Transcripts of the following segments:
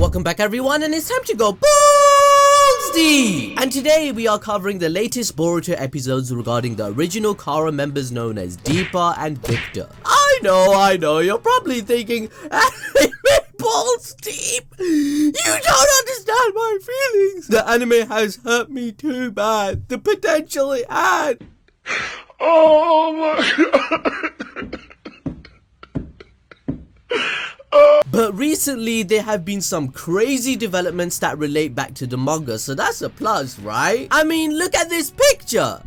Welcome back everyone, and it's time to go balls deep! And today we are covering the latest Boruto episodes regarding the original Kara members known as Deepa and Victor. I know, you're probably thinking, anime balls deep? You don't understand my feelings! The anime has hurt me too bad, the potential it had. Oh my god! But recently there have been some crazy developments that relate back to the manga, so that's a plus, right? I mean, look at this picture!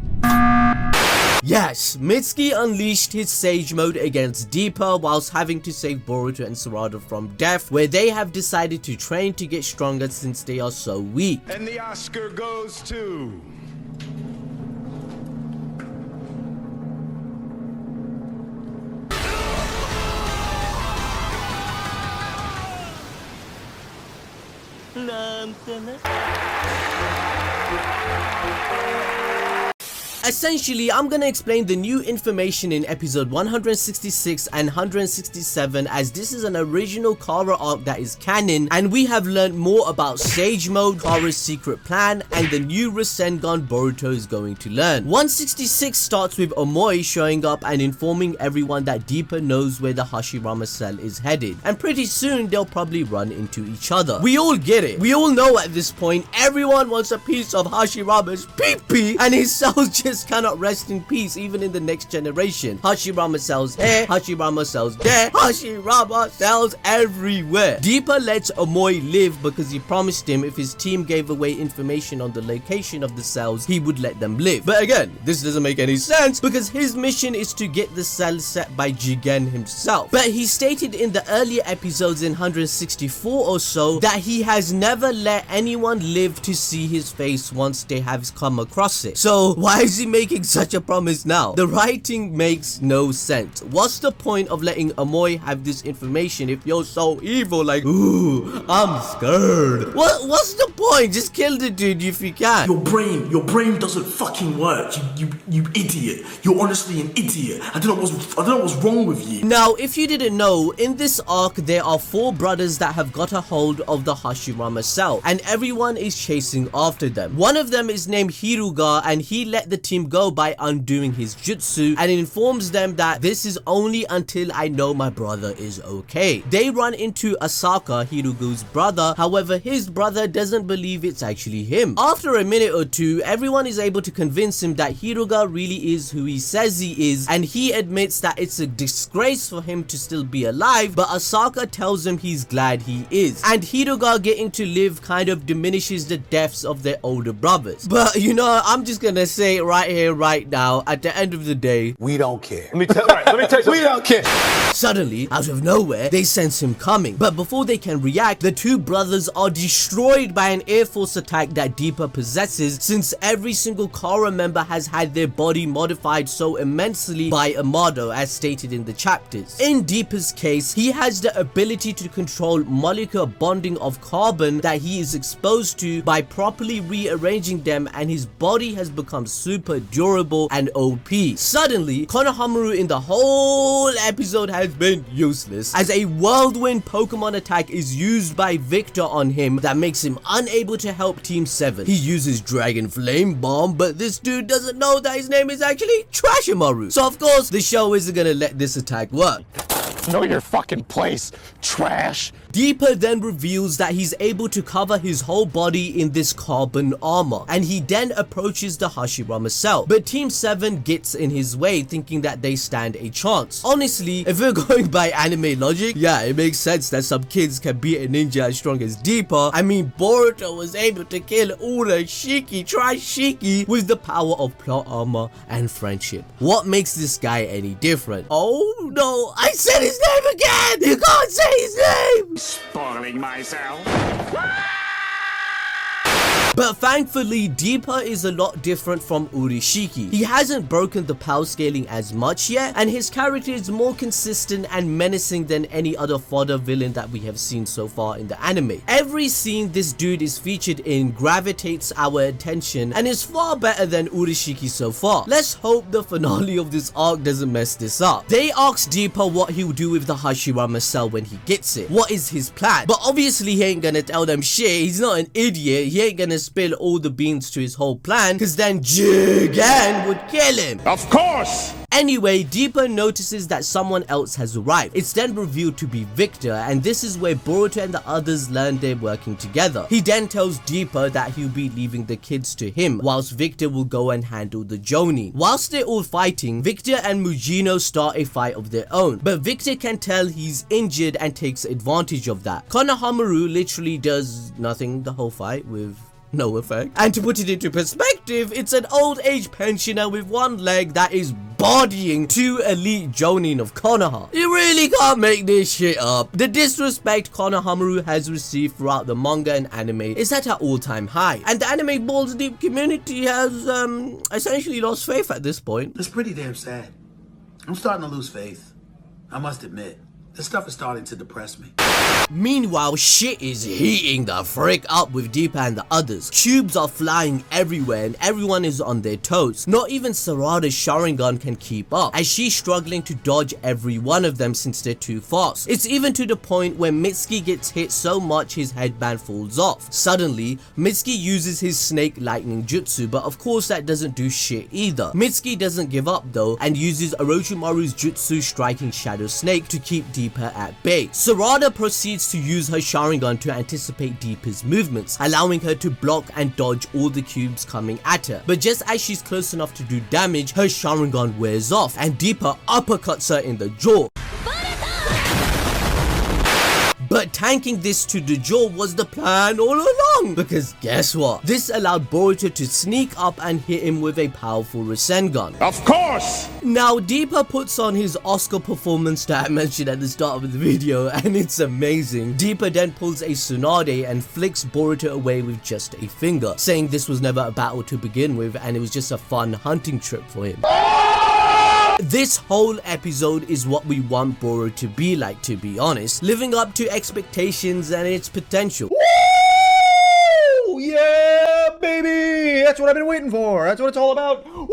Yes, Mitsuki unleashed his Sage Mode against Deepa whilst having to save Boruto and Sarada from death, where they have decided to train to get stronger since they are so weak. And the Oscar goes to... Essentially, I'm gonna explain the new information in episode 166 and 167, as this is an original Kara arc that is canon, and we have learned more about Sage Mode, Kara's secret plan, and the new Rasengan Boruto is going to learn. 166 starts with Omoi showing up and informing everyone that Deepa knows where the Hashirama cell is headed, and pretty soon they'll probably run into each other. We all get it. We all know at this point everyone wants a piece of Hashirama's pee-pee, and his cells just cannot rest in peace even in the next generation. Hashirama cells here, Hashirama cells there, Hashirama cells everywhere. Deepa lets Omoi live because he promised him if his team gave away information on the location of the cells, he would let them live. But again, this doesn't make any sense because his mission is to get the cell set by Jigen himself. But he stated in the earlier episodes in 164 or so that he has never let anyone live to see his face once they have come across it. So why is he making such a promise now? The writing makes no sense. What's the point of letting Omoi have this information if you're so evil? Like, ooh, I'm scared. What's the point? Just kill the dude if you can. Your brain doesn't fucking work. You idiot. You're honestly an idiot. I don't know what's wrong with you. Now, if you didn't know, in this arc there are 4 brothers that have got a hold of the Hashirama cell, and everyone is chasing after them. One of them is named Hiruga, and he let the team go by undoing his jutsu and informs them that this is only until I know my brother is okay. They run into Asaka, Hirugu's brother. However, his brother doesn't believe it's actually him. After a minute or two, everyone is able to convince him that Hiruga really is who he says he is, and he admits that it's a disgrace for him to still be alive, but Asaka tells him he's glad he is, and Hiruga getting to live kind of diminishes the deaths of their older brothers. But you know, I'm just gonna say it right here, right now, at the end of the day, we don't care. Let me tell you, we don't care. Suddenly, out of nowhere, they sense him coming, but before they can react, the 2 brothers are destroyed by an air force attack that Deepa possesses, since every single Kara member has had their body modified so immensely by Amado, as stated in the chapters. In Deepa's case, he has the ability to control molecular bonding of carbon that he is exposed to by properly rearranging them, and his body has become super durable and OP. Suddenly, Konohamaru in the whole episode has been useless, as a whirlwind Pokemon attack is used by Victor on him that makes him unable to help Team 7. He uses Dragon Flame Bomb, but this dude doesn't know that his name is actually Trashimaru. So of course, the show isn't gonna let this attack work. Know your fucking place, trash. Deepa then reveals that he's able to cover his whole body in this carbon armor, and he then approaches the Hashirama cell, but Team 7 gets in his way, thinking that they stand a chance. Honestly, if we're going by anime logic, yeah, it makes sense that some kids can beat a ninja as strong as Deepa. I mean, Boruto was able to kill Urashiki, Trashiki, with the power of plot armor and friendship. What makes this guy any different? Oh no, I said his name again! You can't say his name! Spoiling myself. But thankfully, Deepa is a lot different from Urishiki. He hasn't broken the power scaling as much yet, and his character is more consistent and menacing than any other fodder villain that we have seen so far in the anime. Every scene this dude is featured in gravitates our attention and is far better than Urishiki so far. Let's hope the finale of this arc doesn't mess this up. They ask Deepa what he'll do with the Hashirama cell when he gets it. What is his plan? But obviously he ain't gonna tell them shit. He's not an idiot. He ain't gonna spill all the beans to his whole plan, cause then Jigen would kill him. Of course! Anyway, Deepa notices that someone else has arrived. It's then revealed to be Victor, and this is where Boruto and the others learn they're working together. He then tells Deepa that he'll be leaving the kids to him, whilst Victor will go and handle the Jonin. Whilst they're all fighting, Victor and Mujino start a fight of their own, but Victor can tell he's injured and takes advantage of that. Konohamaru literally does nothing the whole fight with no effect. And to put it into perspective, it's an old age pensioner with one leg that is bodying two elite Jonin of Konoha. You really can't make this shit up. The disrespect Konohamaru has received throughout the manga and anime is at an all-time high, and the anime Balls Deep community has essentially lost faith at this point. It's pretty damn sad. I'm starting to lose faith. I must admit, this stuff is starting to depress me. Meanwhile, shit is heating the frick up with Deepa and the others. Tubes are flying everywhere and everyone is on their toes. Not even Sarada's Sharingan can keep up, as she's struggling to dodge every one of them since they're too fast. It's even to the point where Mitsuki gets hit so much his headband falls off. Suddenly, Mitsuki uses his snake lightning jutsu, but of course that doesn't do shit either. Mitsuki doesn't give up though and uses Orochimaru's jutsu striking Shadow Snake to keep Deepa at bay. Sarada proceeds to use her Sharingan to anticipate Deepa's movements, allowing her to block and dodge all the cubes coming at her. But just as she's close enough to do damage, her Sharingan wears off and Deepa uppercuts her in the jaw. But tanking this to the jaw was the plan all along, because guess what? This allowed Boruto to sneak up and hit him with a powerful Rasengan. Of course! Now, Deepa puts on his Oscar performance that I mentioned at the start of the video, and it's amazing. Deepa then pulls a Tsunade and flicks Boruto away with just a finger, saying this was never a battle to begin with and it was just a fun hunting trip for him. This whole episode is what we want Boro to be like, to be honest, living up to expectations and its potential. Woo! Yeah, baby! That's what I've been waiting for. That's what it's all about. Woo!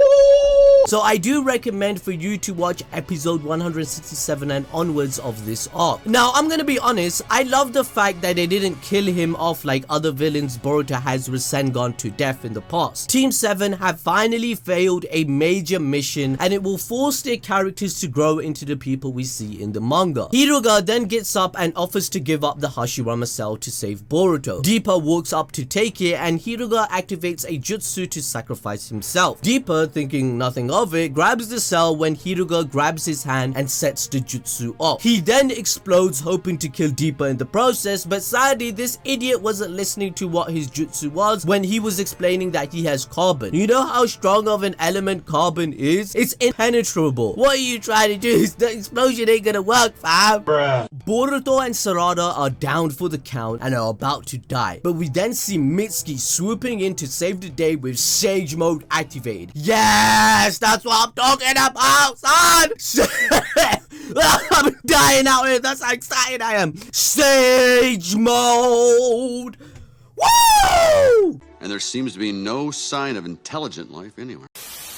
So I do recommend for you to watch episode 167 and onwards of this arc. Now, I'm gonna be honest, I love the fact that they didn't kill him off like other villains Boruto has Rasengan to death in the past. Team 7 have finally failed a major mission and it will force their characters to grow into the people we see in the manga. Hiruga then gets up and offers to give up the Hashirama cell to save Boruto. Deepa walks up to take it and Hiruga activates a jutsu to sacrifice himself. Deepa, thinking nothing of it, grabs the cell when Hiruga grabs his hand and sets the jutsu off. He then explodes, hoping to kill Deepa in the process, but sadly this idiot wasn't listening to what his jutsu was when he was explaining that he has carbon. You know how strong of an element carbon is? It's impenetrable. What are you trying to do? The explosion ain't gonna work, fam. Bruh. Boruto and Sarada are down for the count and are about to die, but we then see Mitsuki swooping in to save the day with Sage Mode activated. Yes, that's what I'm talking about, son! I'm dying out here, that's how excited I am. Sage Mode! Woo! And there seems to be no sign of intelligent life anywhere.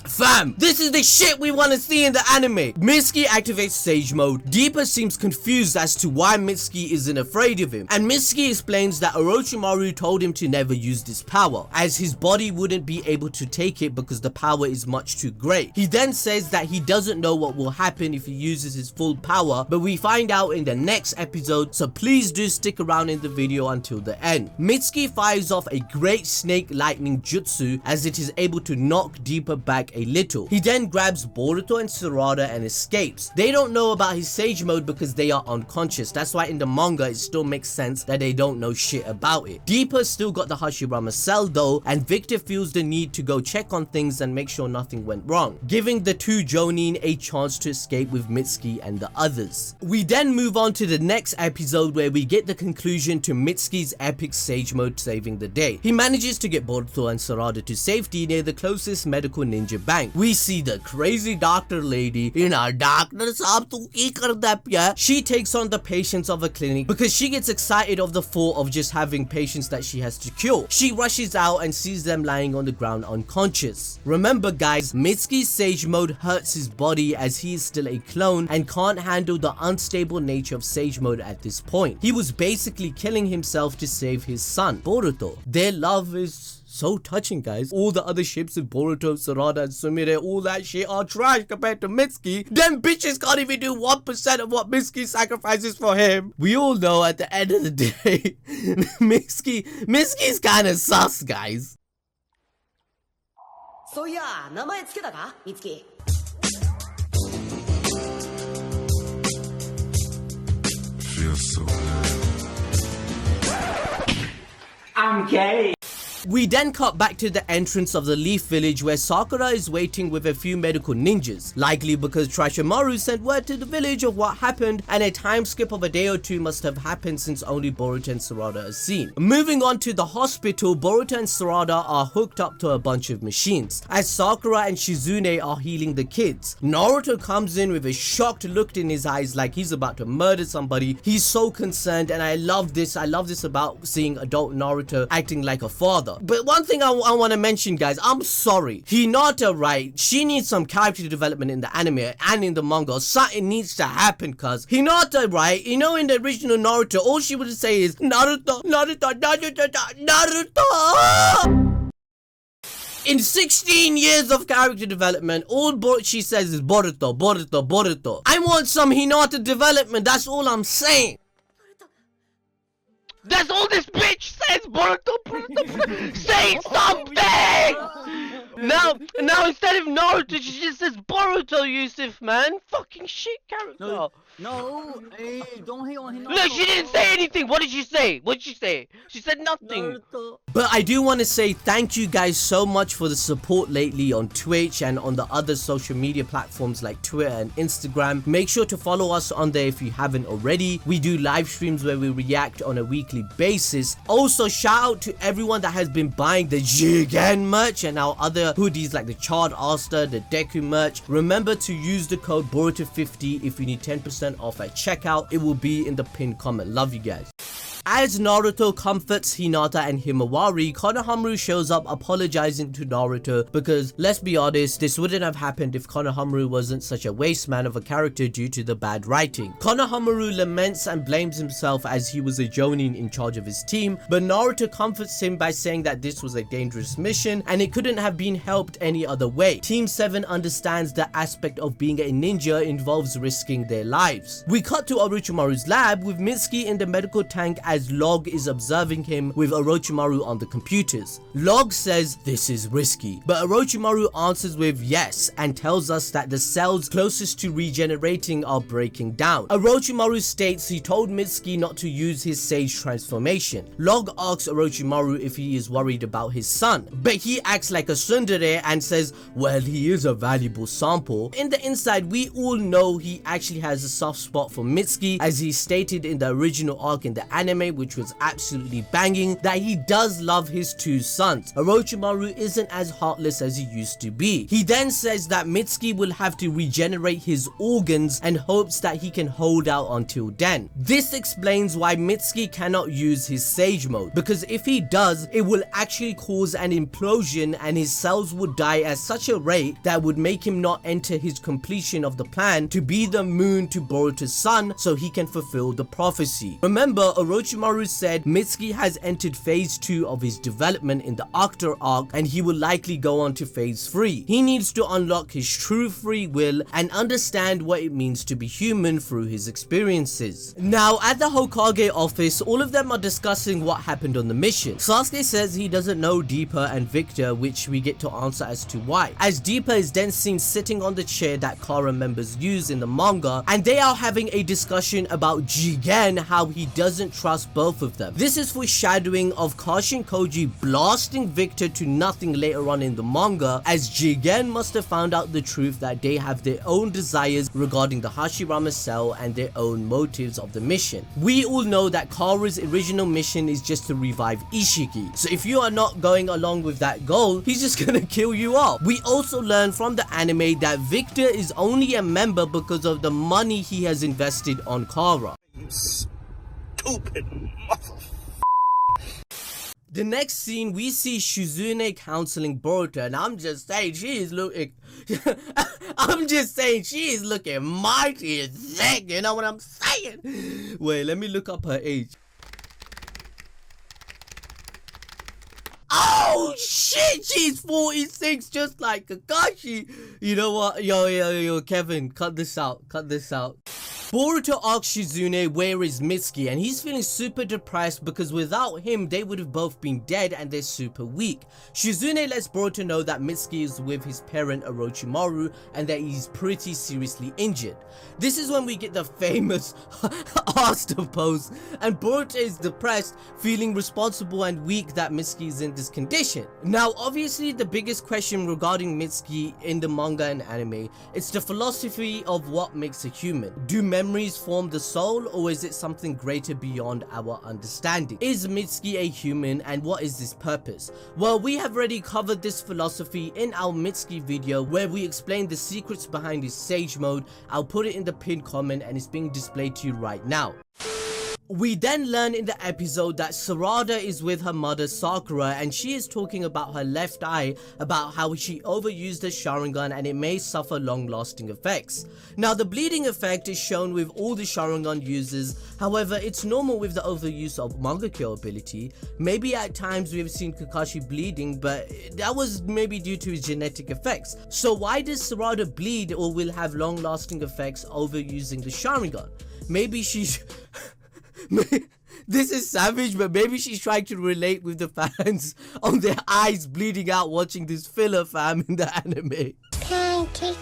Fam, this is the shit we want to see in the anime. Mitsuki activates Sage Mode. Deepa seems confused as to why Mitsuki isn't afraid of him, and Mitsuki explains that Orochimaru told him to never use this power, as his body wouldn't be able to take it because the power is much too great. He then says that he doesn't know what will happen if he uses his full power, but we find out in the next episode, so please do stick around in the video until the end. Mitsuki fires off a great snake lightning jutsu as it is able to knock Deepa back a little. He then grabs Boruto and Sarada and escapes. They don't know about his Sage Mode because they are unconscious. That's why in the manga it still makes sense that they don't know shit about it. Deepa still got the Hashirama cell though, and Victor feels the need to go check on things and make sure nothing went wrong, giving the two Jonin a chance to escape with Mitsuki and the others. We then move on to the next episode where we get the conclusion to Mitsuki's epic Sage Mode saving the day. He manages to get Boruto and Sarada to safety near the closest medical ninja bank. We see the crazy doctor lady in our doctor saab tu ki karda pya. She takes on the patients of a clinic because she gets excited of the thought of just having patients that she has to cure. She rushes out and sees them lying on the ground unconscious. Remember guys, Mitsuki Sage Mode hurts his body as he is still a clone and can't handle the unstable nature of Sage Mode at this point. He was basically killing himself to save his son, Boruto. Their love is so touching, guys. All the other ships in Boruto, Sarada, and Sumire, all that shit are trash compared to Mitsuki. Them bitches can't even do 1% of what Mitsuki sacrifices for him. We all know at the end of the day, Mitsuki's kind of sus, guys. So yeah, 名前つけたか、美月。Feels so good. I'm gay. We then cut back to the entrance of the Leaf Village where Sakura is waiting with a few medical ninjas, likely because Trashimaru sent word to the village of what happened, and a time skip of a day or two must have happened since only Boruto and Sarada are seen. Moving on to the hospital, Boruto and Sarada are hooked up to a bunch of machines, as Sakura and Shizune are healing the kids. Naruto comes in with a shocked look in his eyes like he's about to murder somebody. He's so concerned, and I love this about seeing adult Naruto acting like a father. But one thing I want to mention, guys, I'm sorry. Hinata, right? She needs some character development in the anime and in the manga. Something needs to happen, cuz Hinata, right? You know, in the original Naruto, all she would say is Naruto, Naruto, Naruto, Naruto. In 16 years of character development, all she says is Boruto, Boruto, Boruto. I want some Hinata development. That's all I'm saying. That's all this bitch says, Boruto, Boruto. Say something! Now instead of Naruto, she just says Boruto, Yusuf, man. Fucking shit character. No, hey, don't hate on him. Look, she didn't say anything. What did she say? What did she say? She said nothing. But I do want to say thank you guys so much for the support lately on Twitch and on the other social media platforms like Twitter and Instagram. Make sure to follow us on there if you haven't already. We do live streams where we react on a weekly basis. Also, shout out to everyone that has been buying the Jigen merch and our other hoodies like the Charred Asta, the Deku merch. Remember to use the code Boruto50 if you need 10% off at checkout. It will be in the pinned comment. Love you guys. As Naruto comforts Hinata and Himawari, Konohamaru shows up apologizing to Naruto because, let's be honest, this wouldn't have happened if Konohamaru wasn't such a waste man of a character due to the bad writing. Konohamaru laments and blames himself as he was a jonin in charge of his team, but Naruto comforts him by saying that this was a dangerous mission and it couldn't have been helped any other way. Team 7 understands the aspect of being a ninja involves risking their lives. We cut to Orochimaru's lab with Mitsuki in the medical tank as Log is observing him with Orochimaru on the computers. Log says this is risky, but Orochimaru answers with yes and tells us that the cells closest to regenerating are breaking down. Orochimaru states he told Mitsuki not to use his Sage transformation. Log asks Orochimaru if he is worried about his son, but he acts like a tsundere and says, well, he is a valuable sample. In the inside, we all know he actually has a soft spot for Mitsuki, as he stated in the original arc in the anime, which was absolutely banging, that he does love his two sons. Orochimaru isn't as heartless as he used to be. He then says that Mitsuki will have to regenerate his organs and hopes that he can hold out until then. This explains why Mitsuki cannot use his Sage Mode, because if he does, it will actually cause an implosion and his cells would die at such a rate that would make him not enter his completion of the plan to be the moon to Boruto's son so he can fulfill the prophecy. Remember, Orochimaru said Mitsuki has entered phase 2 of his development in the Octo arc and he will likely go on to phase 3. He needs to unlock his true free will and understand what it means to be human through his experiences. Now at the Hokage office, all of them are discussing what happened on the mission. Sasuke says he doesn't know Deepa and Victor, which we get to answer as to why, as Deepa is then seen sitting on the chair that Kara members use in the manga, and they are having a discussion about Jigen, how he doesn't trust lost both of them. This is foreshadowing of Kashi and Koji blasting Victor to nothing later on in the manga, as Jigen must have found out the truth that they have their own desires regarding the Hashirama cell and their own motives of the mission. We all know that Kara's original mission is just to revive Ishiki, so if you are not going along with that goal, he's just gonna kill you off. We also learn from the anime that Victor is only a member because of the money he has invested on Kara. Stupid motherfucker. The next scene, we see Shizune counseling Boruto, and I'm just saying she is looking mighty and thick, you know what I'm saying? Wait, let me look up her age. Oh shit, she's 46, just like Kakashi. You know what? Yo, Kevin, cut this out. Boruto asks Shizune where is Mitsuki, and he's feeling super depressed because without him they would have both been dead and they're super weak. Shizune lets Boruto know that Mitsuki is with his parent Orochimaru and that he's pretty seriously injured. This is when we get the famous Asta pose, and Boruto is depressed, feeling responsible and weak that Mitsuki is in this condition. Now obviously the biggest question regarding Mitsuki in the manga and anime, it's the philosophy of what makes a human. Do memories form the soul, or is it something greater beyond our understanding? Is Mitsuki a human, and what is this purpose? Well, we have already covered this philosophy in our Mitsuki video where we explain the secrets behind his Sage Mode. I'll put it in the pinned comment and it's being displayed to you right now. We then learn in the episode that Sarada is with her mother Sakura, and she is talking about her left eye, about how she overused the Sharingan and it may suffer long-lasting effects. Now the bleeding effect is shown with all the Sharingan users, however it's normal with the overuse of Manga Kill ability. Maybe at times we've seen Kakashi bleeding, but that was maybe due to his genetic effects. So why does Sarada bleed or will have long-lasting effects overusing the Sharingan? Maybe she's... This is savage, but maybe she's trying to relate with the fans on their eyes bleeding out watching this filler fam in the anime. Pancake.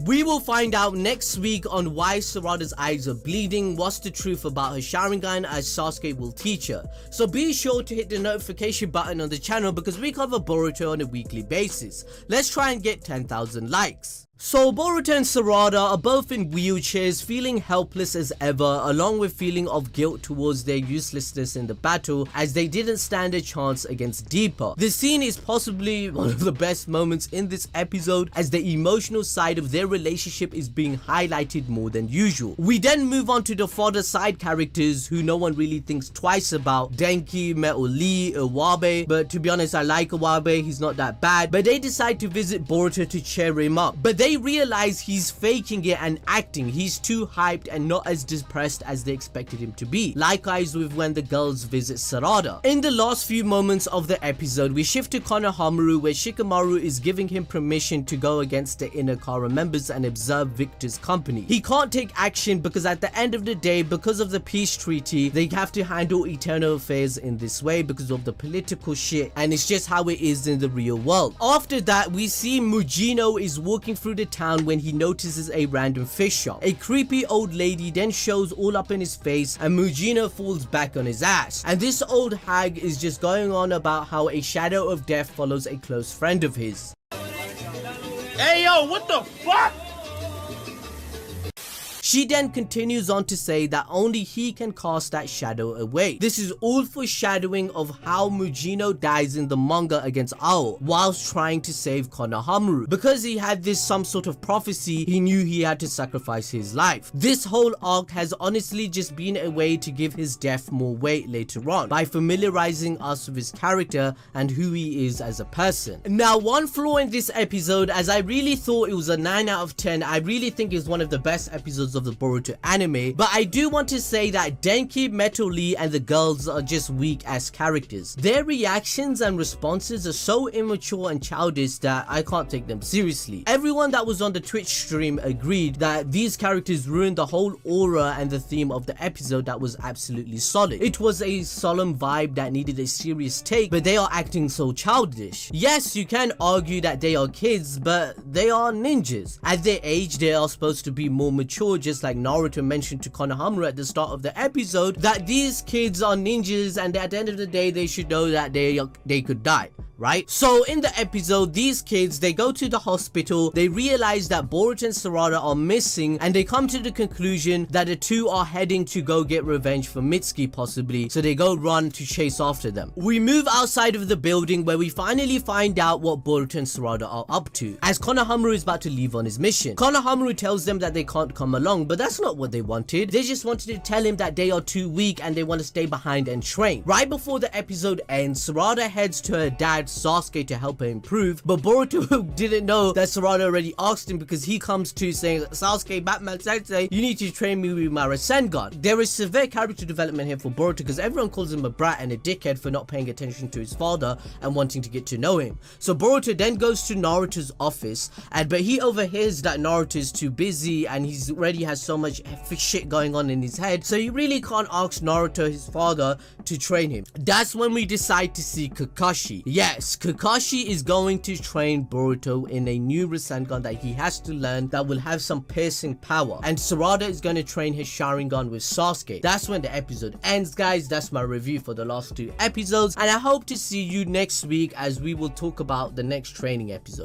We will find out next week on why Sarada's eyes are bleeding, what's the truth about her Sharingan, as Sasuke will teach her. So be sure to hit the notification button on the channel because we cover Boruto on a weekly basis. Let's try and get 10,000 likes. So Boruto and Sarada are both in wheelchairs, feeling helpless as ever, along with feeling of guilt towards their uselessness in the battle as they didn't stand a chance against Deepa. This scene is possibly one of the best moments in this episode as the emotional side of their relationship is being highlighted more than usual. We then move on to the fodder side characters who no one really thinks twice about. Denki, Metal Lee, Iwabe, but to be honest I like Iwabe, he's not that bad, but they decide to visit Boruto to cheer him up. But they realize he's faking it and acting. He's too hyped and not as depressed as they expected him to be. Likewise with when the girls visit Sarada. In the last few moments of the episode, we shift to Konohamaru where Shikamaru is giving him permission to go against the inner Kara members and observe Victor's company. He can't take action because at the end of the day, because of the peace treaty, they have to handle eternal affairs in this way because of the political shit, and it's just how it is in the real world. After that, we see Mujino is walking through the town when he notices a random fish shop. A creepy old lady then shows all up in his face and Mujino falls back on his ass. And this old hag is just going on about how a shadow of death follows a close friend of his. Hey yo, what the fuck? She then continues on to say that only he can cast that shadow away. This is all foreshadowing of how Mujino dies in the manga against Ao whilst trying to save Konohamaru. Because he had this some sort of prophecy, he knew he had to sacrifice his life. This whole arc has honestly just been a way to give his death more weight later on by familiarizing us with his character and who he is as a person. Now one flaw in this episode, as I really thought it was a 9 out of 10, I really think it's one of the best episodes episodes of the Boruto anime, but I do want to say that Denki, Metal Lee and the girls are just weak as characters. Their reactions and responses are so immature and childish that I can't take them seriously. Everyone that was on the Twitch stream agreed that these characters ruined the whole aura and the theme of the episode that was absolutely solid. It was a solemn vibe that needed a serious take, but they are acting so childish. Yes, you can argue that they are kids, but they are ninjas. At their age, they are supposed to be more mature, just like Naruto mentioned to Konohamaru at the start of the episode that these kids are ninjas and at the end of the day they should know that they could die, right? So in the episode, these kids, they go to the hospital, they realize that Boruto and Sarada are missing, and they come to the conclusion that the two are heading to go get revenge for Mitsuki possibly, so they go run to chase after them. We move outside of the building where we finally find out what Boruto and Sarada are up to, as Konohamaru is about to leave on his mission. Konohamaru tells them that they can't come along, but that's not what they wanted. They just wanted to tell him that they are too weak and they want to stay behind and train. Right before the episode ends, Sarada heads to her dad Sasuke to help her improve, but Boruto didn't know that Sarada already asked him, because he comes to saying, Sasuke, Batman Sensei, you need to train me with my Rasengan. There is severe character development here for Boruto, because everyone calls him a brat and a dickhead for not paying attention to his father and wanting to get to know him. So Boruto then goes to Naruto's office, but he overhears that Naruto is too busy and he's already has so much shit going on in his head, so he really can't ask Naruto, his father, to train him. That's when we decide to see Kakashi. Yes, Kakashi is going to train Boruto in a new Rasengan that he has to learn that will have some piercing power, and Sarada is going to train his Sharingan with Sasuke. That's when the episode ends, guys. That's my review for the last 2 episodes, and I hope to see you next week as we will talk about the next training episode.